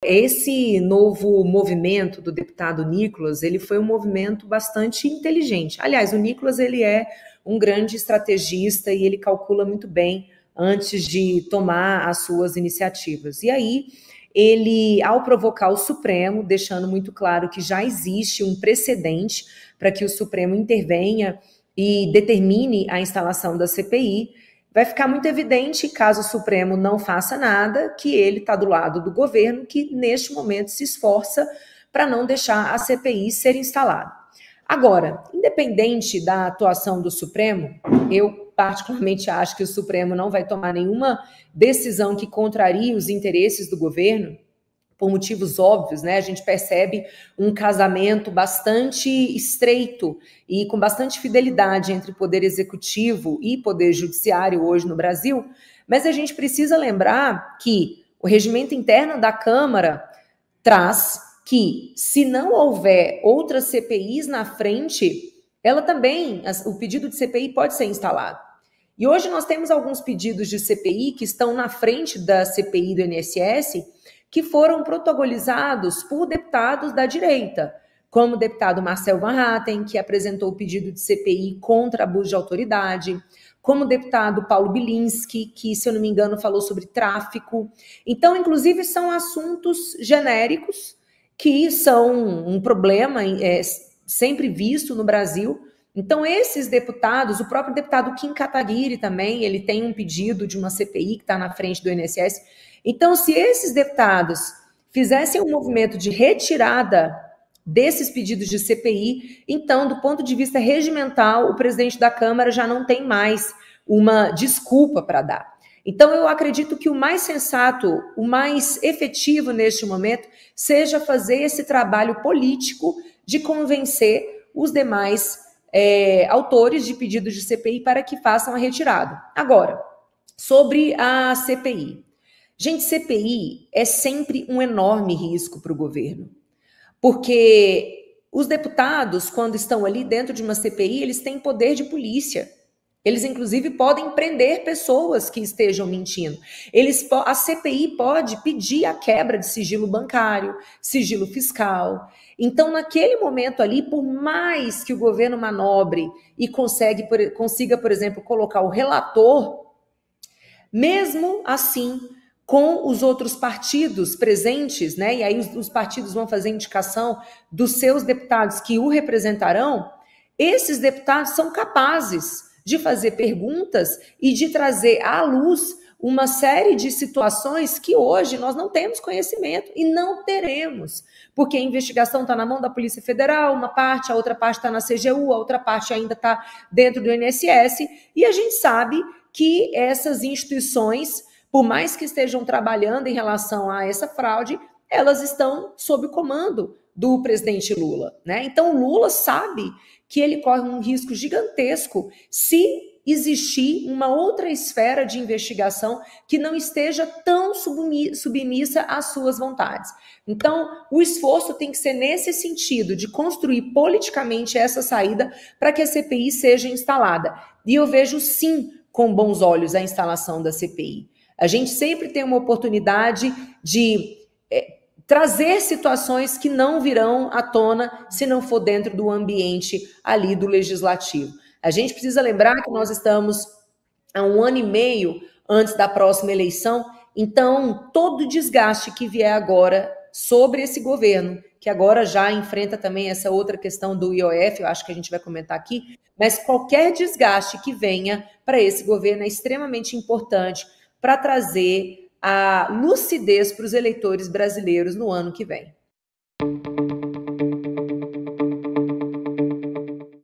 esse novo movimento do deputado Nicolas, ele foi um movimento bastante inteligente. Aliás, o Nicolas, ele é um grande estrategista e ele calcula muito bem antes de tomar as suas iniciativas. E aí, ele, ao provocar o Supremo, deixando muito claro que já existe um precedente para que o Supremo intervenha e determine a instalação da CPI, vai ficar muito evidente, caso o Supremo não faça nada, que ele está do lado do governo, que neste momento se esforça para não deixar a CPI ser instalada. Agora, independente da atuação do Supremo, eu particularmente acho que o Supremo não vai tomar nenhuma decisão que contrarie os interesses do governo, por motivos óbvios, né? A gente percebe um casamento bastante estreito e com bastante fidelidade entre poder executivo e poder judiciário hoje no Brasil, mas a gente precisa lembrar que o regimento interno da Câmara traz que, se não houver outras CPIs na frente, ela também, o pedido de CPI pode ser instalado. E hoje nós temos alguns pedidos de CPI que estão na frente da CPI do INSS, que foram protagonizados por deputados da direita, como o deputado Marcel Van Hatten, que apresentou o pedido de CPI contra abuso de autoridade, como o deputado Paulo Bilinski, que, se eu não me engano, falou sobre tráfico. Então, inclusive, são assuntos genéricos que são um problema sempre visto no Brasil. Então, esses deputados, o próprio deputado Kim Kataguiri também, ele tem um pedido de uma CPI que está na frente do INSS. Então, se esses deputados fizessem um movimento de retirada desses pedidos de CPI, então, do ponto de vista regimental, o presidente da Câmara já não tem mais uma desculpa para dar. Então, eu acredito que o mais sensato, o mais efetivo neste momento, seja fazer esse trabalho político de convencer os demais autores de pedidos de CPI para que façam a retirada. Agora, sobre a CPI. Gente, CPI é sempre um enorme risco para o governo, porque os deputados, quando estão ali dentro de uma CPI, eles têm poder de polícia. Eles, inclusive, podem prender pessoas que estejam mentindo. A CPI pode pedir a quebra de sigilo bancário, sigilo fiscal. Então, naquele momento ali, por mais que o governo manobre e consiga, por exemplo, colocar o relator, mesmo assim, com os outros partidos presentes, né? E aí os partidos vão fazer indicação dos seus deputados que o representarão, esses deputados são capazes de fazer perguntas e de trazer à luz uma série de situações que hoje nós não temos conhecimento e não teremos, porque a investigação está na mão da Polícia Federal, uma parte, a outra parte está na CGU, a outra parte ainda está dentro do INSS, e a gente sabe que essas instituições, por mais que estejam trabalhando em relação a essa fraude, elas estão sob o comando do presidente Lula, né? Então, o Lula sabe que ele corre um risco gigantesco se existir uma outra esfera de investigação que não esteja tão submissa às suas vontades. Então, o esforço tem que ser nesse sentido, de construir politicamente essa saída para que a CPI seja instalada. E eu vejo, sim, com bons olhos a instalação da CPI. A gente sempre tem uma oportunidade de trazer situações que não virão à tona se não for dentro do ambiente ali do legislativo. A gente precisa lembrar que nós estamos há 1 ano e meio antes da próxima eleição, então todo o desgaste que vier agora sobre esse governo, que agora já enfrenta também essa outra questão do IOF, eu acho que a gente vai comentar aqui, mas qualquer desgaste que venha para esse governo é extremamente importante para trazer a lucidez para os eleitores brasileiros no ano que vem.